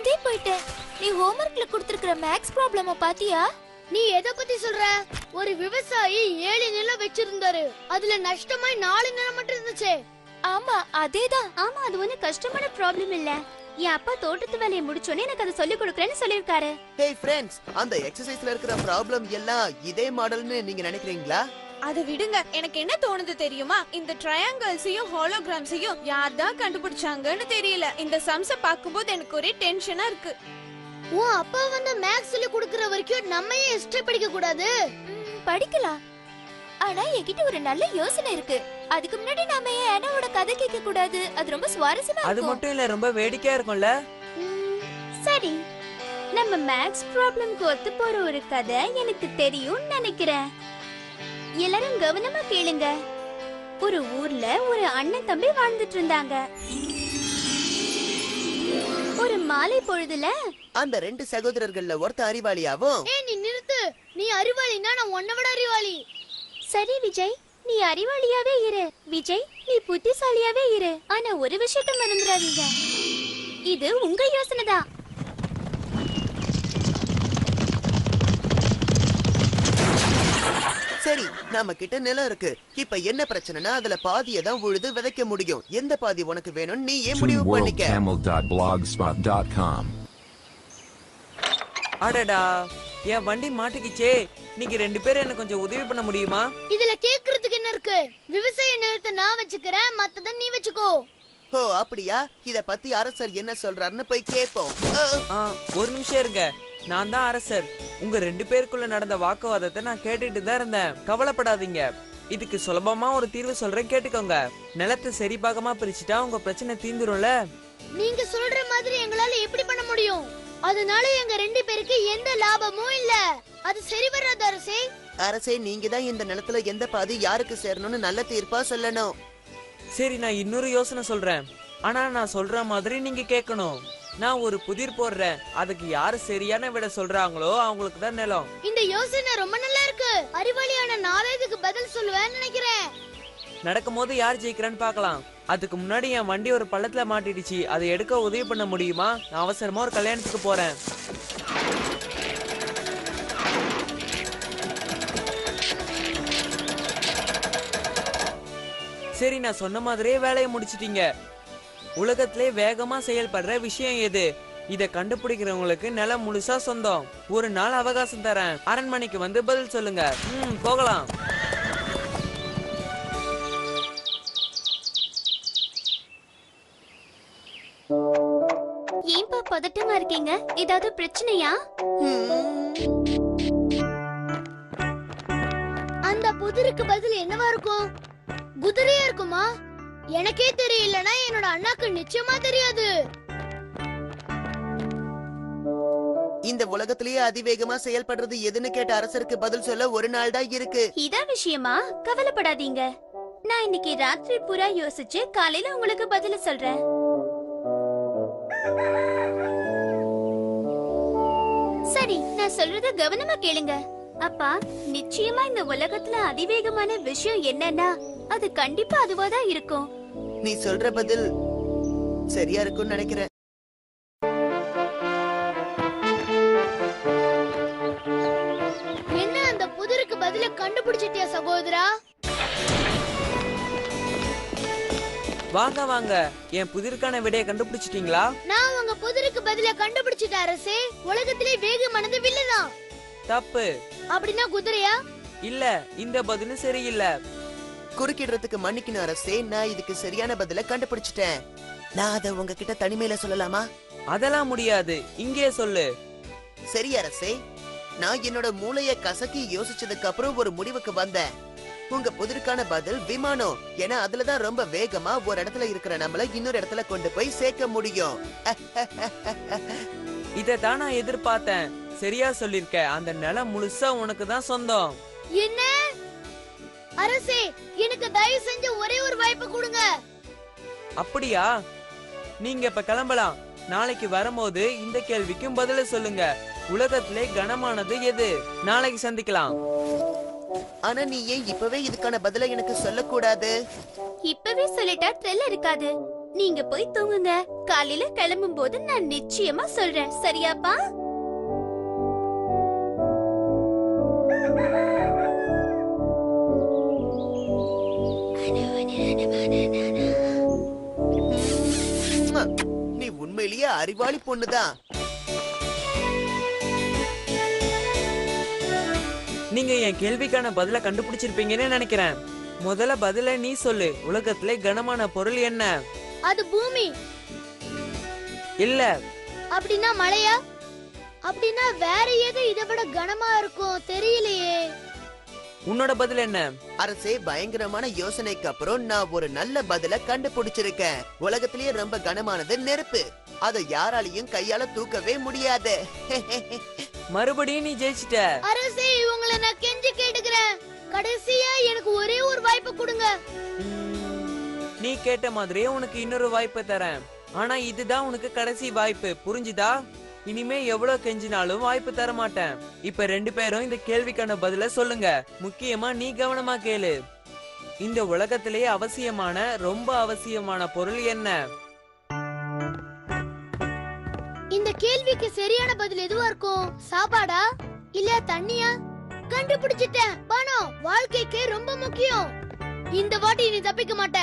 பயந்தே போயிட்டேன். நீ ஹோம்வொர்க்ல கொடுத்திருக்கிற மேக்ஸ் ப்ராப்ளம பாத்தியா? நீ எதை பத்தி சொல்ற? ஒரு விவசாயி 7 நிலம் வச்சிருந்தாரு. அதுல நஷ்டமாய் 4 நிலம் மட்டும் இருந்துச்சு. ஆமா அதேதான். ஆமா, அது ஒண்ணு கஷ்டமான ப்ராப்ளம் இல்ல. என் அப்பா தோட்டத்து வேலையை முடிச்சோனே எனக்கு அதை சொல்லி கொடுக்கறேன்னு சொல்லிருக்காரு. ஹே ஃப்ரெண்ட்ஸ், அந்த எக்ஸசைஸ்ல இருக்கிற ப்ராப்ளம் எல்லாம் இதே மாடல்னு நீங்க நினைக்கிறீங்களா? அதை விடுங்க. எனக்கு என்ன தோணுது தெரியுமா? இந்த ட்ரையாங்கிள்ஸையும் ஹாலோகிராம்ஸையும் யார் தான் கண்டுபிடிச்சாங்கன்னு தெரியல. இந்த சம்ஸ பாக்கும்போது எனக்கு ஒரே டென்ஷனா இருக்கு. உன் அப்பா வந்து மேக்ஸ் சொல்லி கொடுக்கற வரைக்கும் நம்ம ஏன் ஹிஸ்டரி படிக்க கூடாது? படிக்கலாம். ஆனா என்கிட்ட ஒரு நல்ல யோசனை இருக்கு. அதுக்கு முன்னாடி நாம ஏன் அனாவோட கதை கேட்க கூடாது? அது ரொம்ப சுவாரஸ்யமா இருக்கும். அது மட்டும் இல்ல, ரொம்ப வேடிக்கையா இருக்கும்ல. சரி, நம்ம மேக்ஸ் ப்ராப்ளம்க்கு ஒத்து போற ஒரு கதை எனக்கு தெரியும்னு நினைக்கிறேன். எல்லாரும் கவனமா கேளுங்க. ஒரு ஊர்ல ஒரு அண்ணன் தம்பி வாழ்ந்துட்டு இருந்தாங்க. ஒரு மாலை பொழுதுல அந்த 2 சகோதரர்கள்ல ஒருத்த அறிவாளியாவும். நீ நிறுத்து. நீ அறிவாளினா நான் உன்னை விட அறிவாளி. சரி விஜய், நீ அறிவாளியாவே இரு. விஜய், நீ புத்திசாலியாவே இரு. ஆனா ஒரு விஷயத்த மறந்துடாதீங்க, இது உங்க யோசனை தான். சரி, நாம கிட்ட நிலம் இருக்கு. இப்ப என்ன பிரச்சனைனா அதுல பாதியை தான் உழுது விதைக்க முடியும். எந்த பாதி உனக்கு வேணும் நீ ஏன் முடிவு பண்ணிக்க. அடடா, என் வண்டி மாட்டிக்கிச்சே. நீங்க 2 பேரும் எனக்கு கொஞ்சம் உதவி பண்ண முடியுமா? இதுல கேக்குறதுக்கு என்ன இருக்கு? விவசாய நிலத்தை நான் வச்சுக்கிறேன், மத்தத நீ வச்சுக்கோ. ஓ அப்படியா? இத பத்தி அரசர் என்ன சொல்றாருன்னு போய் கேட்போம். ஒரு நிமிஷம் இருங்க. நான் தான் அரசர். உங்க 2 பேருக்குள்ள நடந்த வாக்குவாதத்தை நான் கேட்டுட்டு தான் இருந்தேன். கவலைப்படாதீங்க. இதுக்கு சுலபமா ஒரு தீர்வு சொல்றேன், கேட்டுக்கோங்க. நிலத்தை சரி பாகமா பிரிச்சுட்டா உங்க பிரச்சனை தீந்துரும்ல. நீங்க சொல்ற மாதிரி எங்களால எப்படி பண்ண முடியும்? அதனால எங்க 2 பேருக்கு எந்த லாபமும் இல்ல. அது சரி வராது அரசே. அரசே, நீங்க தான் இந்த நிலத்துல எந்த பாதி யாருக்கு சேரணும்னு நல்ல தீர்ப்பா சொல்லணும். சரி, நான் இன்னொரு யோசனை சொல்றேன். ஆனா நான் சொல்ற மாதிரி நீங்க கேட்கணும். நான் ஒரு புதிர் போடுறேன். அதுக்கு யாரு சரியான விட சொல்றாங்களோ அவங்களுக்கு தான் நிலம். இந்த யோசனை ரொம்ப நல்லா இருக்கு. அறிவாளியான நான் இதுக்கு பதில் சொல்லுவேன்னு நினைக்கிறேன். நடக்கும்போது யார் ஜெயிக்கிறான்னு பார்க்கலாம். அதுக்கு முன்னாடி என் வண்டி ஒரு பள்ளத்துல மாட்டிடுச்சு. அதை எடுக்க உதவி பண்ண முடியுமா? நான் அவசரமா ஒரு கல்யாணத்துக்கு போறேன். சரி, நான் சொன்ன மாதிரியே வேலையை முடிச்சிட்டீங்க. உலகத்திலே வேகமா செயல்படுற விஷயம் எது? இத கண்டுபிடிக்கிறவங்களுக்கு நிலம் முழுசா சொந்தம். ஒரு நாள் அவகாசம் தரேன். அரண்மனைக்கு வந்து பதில் சொல்லுங்க. போகலாம். ஏன்பா பதட்டமா இருக்கீங்க? ஏதாவது பிரச்சனையா? அந்த புதிருக்கு பதில் என்னவா இருக்கும்? குதிரையா இருக்குமா? எனக்கே தெரியலனா என்னோட அண்ணாக்கு நிச்சயமா தெரியாது. இந்த உலகத்திலேயே அதிவேகமா செயல்படுறது எதுன்னு கேட்ட அரசருக்கு பதில் சொல்ல ஒரு நாள் தான் இருக்கு. இதான் விஷயமா? கவலைப்படாதீங்க. நான் இன்னைக்கு ராத்திரி பூரா யோசிச்சு காலையில உங்களுக்கு பதில சொல்றேன். சரி, நான் சொல்றத கவனமா கேளுங்க. அப்பா, நிச்சயமா இந்த உலகத்துல அதிவேகமான விஷயம் என்னன்னா அது கண்டிப்பா அதுவாதான் இருக்கும். நீ சொல்ற பதில் சரியா இருக்கும்னு நினைக்கிறேன். என்ன அந்த புதிருக்கு பதில கண்டுபிடிச்சிட்டியா சகோதரா? வாங்க வாங்க, என் புதிருக்கான விடையை கண்டுபிடிச்சிட்டீங்களா? நான் உங்க புதிருக்கு பதில கண்டுபிடிச்சிட்டேன் அரசே. உலகத்திலே வேகமானது வில்லுதான். தப்பு. அப்படின்னா குதிரையா? இல்ல, இந்த பதிலும் சரியில்லை. குறுக்கிடுறதுக்கு மன்னிக்கணும் அரசே, நான் இதுக்கு சரியான பதில கண்டுபிடிச்சிட்டேன். நான் அதை உங்ககிட்ட தனிமையில சொல்லலாமா? அதெல்லாம் முடியாது, இங்கே சொல்லு. சரி அரசே, நான் என்னோட மூளைய கசக்கி யோசிச்சதுக்கு அப்புறம் ஒரு முடிவுக்கு வந்தேன். உங்க புதிருக்கான பதில் விமானம். ஏன்னா அதுலதான் ரொம்ப வேகமா ஒரு இடத்துல இருக்கிற நம்மள இன்னொரு இடத்துல கொண்டு போய் சேர்க்க முடியும். இதான் நான் எதிர்பார்த்தேன். சரியா சொல்லிருக்க. அந்த நிலம் முழுசா உனக்கு தான் சொந்தம். என்ன அரசே, எனக்கு தயவு செஞ்சு ஒரே ஒரு வாய்ப்பு கொடுங்க. அப்படியா? நீங்க இப்ப கிளம்பலாம். நாளைக்கு வரும்போது இந்த கேள்விக்கும் பதில சொல்லுங்க. உலகத்திலே கனமானது எது? நாளைக்கு சந்திக்கலாம். ஆனா நீ ஏன் இப்பவே இதுக்கான பதில எனக்கு சொல்லக்கூடாது? இப்பவே சொல்லிட்டா த்ரில் இருக்காது. நீங்க போய் தூங்குங்க. காலையில கிளம்பும் போது நான் நிச்சயமா சொல்றேன். சரியாப்பா? நீ உண்மையிலேயே அறிவாளி பொண்ணுதான். நீங்க என் கேள்விக்கான பதில கண்டுபிடிச்சிருப்பீங்கன்னு நினைக்கிறேன். முதல்ல பதில நீ சொல்லு. உலகத்திலே கனமான பொருள் என்ன? அது பூமி. இல்ல. அப்படின்னா மலையா? அப்படின்னா வேற எது இதை விட கனமா இருக்கும்? தெரியலையே. உன்னோட பதில் என்ன? அரசே, பயங்கரமான யோசனைக்கு அப்புறம் நான் ஒரு நல்ல பதில கண்டுபிடிச்சிருக்கேன். உலகத்திலேயே ரொம்ப கனமானது நெருப்பு. அதை யாராலையும் கையால தூக்கவே முடியாது. மறுபடியும் நீ ஜெயிச்சிட்ட. அரசே, இவங்களை நான் கெஞ்சி கேட்டுக்கிறேன். கடைசியா எனக்கு ஒரே ஒரு வாய்ப்பு கொடுங்க. நீ கேட்ட மாதிரியே உனக்கு இன்னொரு வாய்ப்பு தரேன். ஆனா இதுதான் உனக்கு கடைசி வாய்ப்பு. புரிஞ்சுதா? இனிமே எவ்வளவு கெஞ்சினாலும் வாய்ப்பு தர மாட்டேன். இப்ப 2 பேரும் இந்த கேள்விக்கான பதில சொல்லுங்க. முக்கியமா நீ கவனமா கேளு. இந்த உலகத்திலேயே அவசியமான, ரொம்ப அவசியமான பொருள் என்ன? இந்த கேள்விக்கு சரியான பதில் எதுவா இருக்கும்? சாப்பாடா இல்ல தண்ணியா? கண்டுபிடிச்சிட்டேன். பணம் வாழ்க்கைக்கு ரொம்ப முக்கியம். இந்த வாட்டி நீ தப்பிக்க மாட்ட.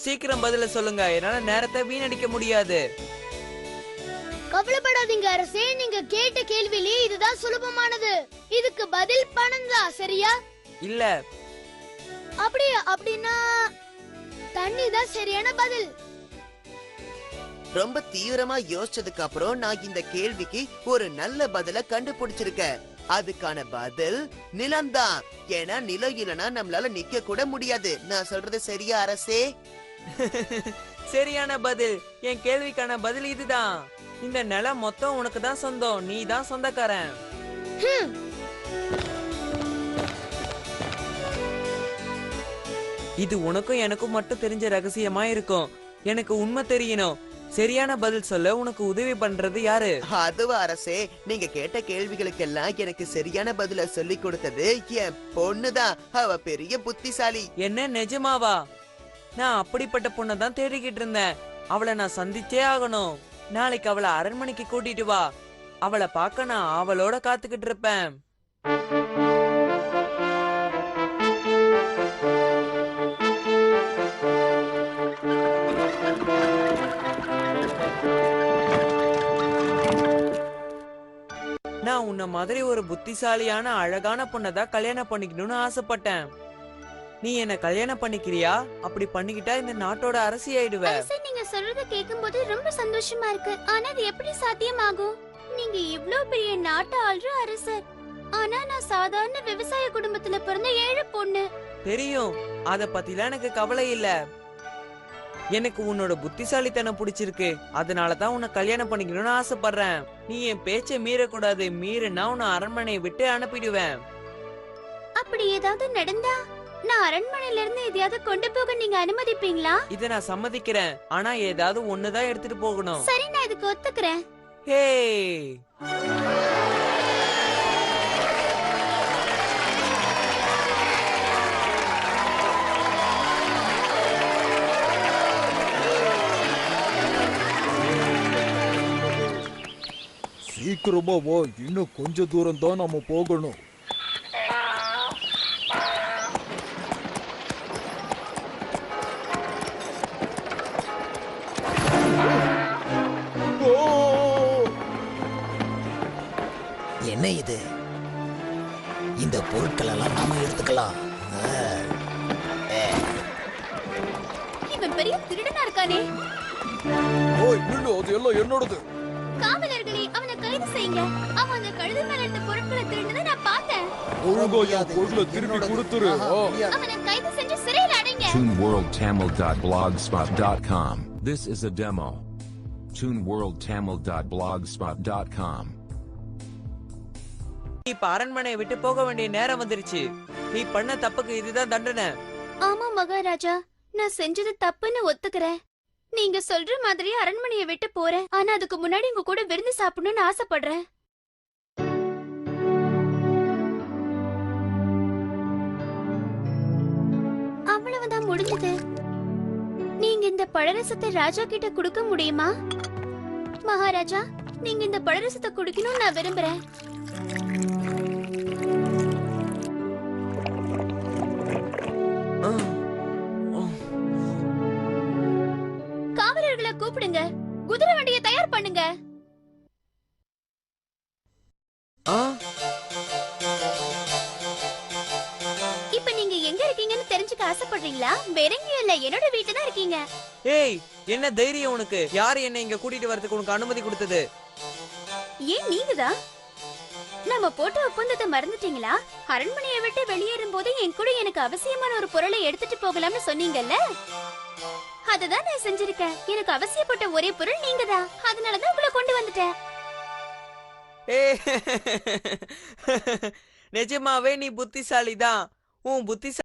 சீக்கிரம் பதில சொல்லுங்க. என்னால நேரத்தை வீணடிக்க முடியாது. கவலைப்படாதீங்க அரசே, நீங்க கேட்ட கேள்வியிலே இதுதான் சுலபமானது. இதுக்கு பதில் பணம் தான். சரியா? இல்ல. அப்படின்னா தண்ணி தான் சரியான பதில். ரொம்ப தீவிரமா யோசிச்சதுக்கு அப்புறம் நான் இந்த கேள்விக்கு ஒரு நல்ல பதில கண்டுபிடிச்சிருக்கேன். அதுக்கான பதில் நிலம்தான். ஏன்னா நிலம் இல்லனா நம்மளால நிக்க கூட முடியாது. நான் சொல்றது சரியா அரசே? சரியான பதில். என் கேள்விக்கான பதில் இதுதான். இந்த நிலம் மொத்தம் உனக்கு தான் சொந்தம். நீ தான் சொந்தக்காரன். இது உனக்கும் எனக்கும் மட்டும் தெரிஞ்ச ரகசியமா இருக்கும். எனக்கு உண்மை தெரியணும். சரியான பதில் சொல்ல உனக்கு உதவி பண்றது யாரு? அதுவா அரசே, நீங்க கேட்ட கேள்விகளுக்கெல்லாம் எனக்கு சரியான பதில சொல்லி கொடுத்தது என் பொண்ணுதான். அவ பெரிய புத்திசாலி. என்ன, நிஜமாவா? நான் அப்படிப்பட்ட பொண்ணை தான் தேடிக்கிட்டு இருந்தேன். அவளை நான் சந்திச்சே ஆகணும். நாளைக்கு அவளை அரண்மனைக்கு கூட்டிட்டு வா. அவளை பார்க்க நான் அவளோட காத்துக்கிட்டு இருப்பேன். நான் உன்ன மாதிரி ஒரு புத்திசாலியான அழகான பொண்ணை தான் கல்யாணம் பண்ணிக்கணும்னு ஆசைப்பட்டேன். நீ என்ன கல்யாணம் பண்ணிக்கிறியா? அப்படி பண்ணிக்கிட்டா இந்த நாட்டோட அரசி ஆயிடுவ. அரசே, நீங்க சொல்றத கேக்கும்போது ரொம்ப சந்தோஷமா இருக்கு. ஆனா அது எப்படி சாத்தியமாகும்? நீங்க இவ்ளோ பெரிய நாட்டை ஆள்ற அரசர். ஆனா நான் சாதாரண விவசாய குடும்பத்துல பிறந்த ஏழை பொண்ணு. தெரியும். அத பத்திலாம் எனக்கு கவலை இல்ல. எனக்கு உன்னோட புத்திசாலித்தனம் பிடிச்சிருக்கு. அதனாலதான் உன்னை கல்யாணம் பண்ணிக்கணும்னு ஆசைப்படுறேன். நீ என் பேச்சை மீறக்கூடாது. மீறினா உன்னை அரண்மனையை விட்டு அனுப்பிடுவேன். அப்படி ஏதாவது நடந்தா நான் அரண்மனையில இருந்து எதையாவது கொண்டு போக நீங்க அனுமதிப்பீங்களா? இத நான் சம்மதிக்கிறேன். ஆனா ஏதாவது ஒண்ணுதான் எடுத்துட்டு போகணும். சரி, நான் இதுக்கு ஒத்துக்கிறேன். ஹே, சீக்கிரமா வா, இன்னும் கொஞ்ச தூரம் தான் நாம போகணும். என்ன இது? இந்த பொருட்கள் எல்லாம் நாம எடுத்துக்கலாம். இவன் பெரிய திருடனா இருக்கானே. ஓய் நில்லு, அது எல்லாம் என்னோடது. காவலர்களே, அவனை கைது செய்யுங்க. அவன் அந்த கழுதை மேல இருந்த பொருட்களை திருடுனதை நான் பார்த்தேன். ஒழுங்கா என் பொருளை திருப்பி கொடுத்துரு. அவனை கைது செஞ்சு சிறையில் அடைங்க. ToonWorldTamil.blogspot.com. This is a demo. ToonWorldTamil.blogspot.com. இப்ப அரண்மனையை விட்டு போக வேண்டிய நேரம் வந்துருச்சு. நீ பண்ண தப்புக்கு இதுதான் தண்டனை. ஆமா மகாராஜா, நான் செஞ்சது தப்புன்னு ஒத்துக்கிறேன். நீங்க சொல்ற மாதிரி அரண்மனையை விட்டு போறேன். ஆனா அதுக்கு முன்னாடி உங்க கூட விருந்து சாப்பிடணும்னு ஆசைப்படுறேன். முடிஞ்சது. நீங்க இந்த பழரசத்தை ராஜா கிட்ட கொடுக்க முடியுமா? மகாராஜா, நீங்க இந்த பழரசத்தை குடிக்கணும்னு நான் விரும்புறேன். காவலர்களை கூப்பிடுங்க, குதிரை வண்டியை தயார் பண்ணுங்க. இப்ப நீங்க எங்க இருக்கீங்கன்னு தெரிஞ்சுக்க ஆசைப்படுறீங்களா? வேற எங்கேயும் இல்ல, என்னோட வீட்டுல தான் இருக்கீங்க. ஏய், என்ன தைரியம் உனக்கு? யாரு என்ன இங்க கூட்டிட்டு வரதுக்கு உனக்கு அனுமதி கொடுத்தது? ஏன் நீங்கதான்? நம்ம போட்ட ஒப்பந்தத்தை மறந்துட்டீங்களா? அரண்மனையை விட்டு வெளியேறும் போது என் கூட எனக்கு அவசியமான ஒரு பொருளை எடுத்துட்டு போகலாம்னு சொன்னீங்கல்ல, அததான் நான் செஞ்சிருக்கேன். எனக்கு அவசியப்பட்ட ஒரே பொருள் நீங்கதான், அதனாலதான் உங்களை கொண்டு வந்துட்டேன். நிஜமாவே நீ புத்திசாலிதான். உன் புத்திசாலி